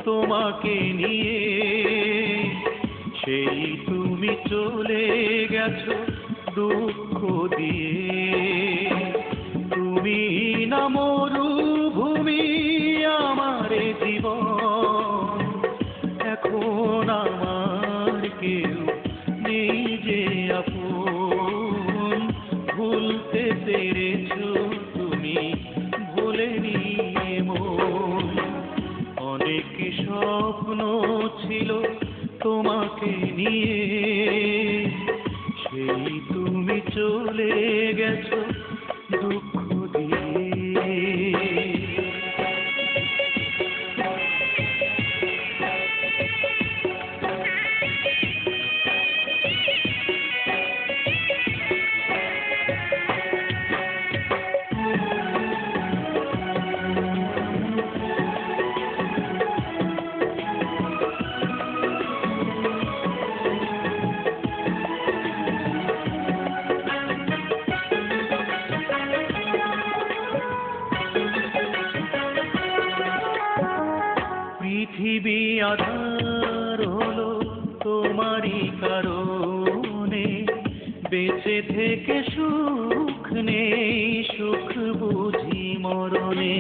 তোমাকে নিয়ে, সেই তুমি চলে গেছো দুঃখ দিয়ে। তুমি না মরুভূমি আমার জীবন, এখন আমার কেউ নেই যে আপন। ভুলতে পেরেছো তুমি, ভোলেনি মন। অনেক স্বপ্ন ছিল তোমাকে নিয়ে, সেই তুমি চলে গেছো দুঃখ দিয়ে। পৃথিবী আধার হলো তোমারই কারণে, বেঁচে থেকে সুখ নেই, সুখ বুঝি মরণে।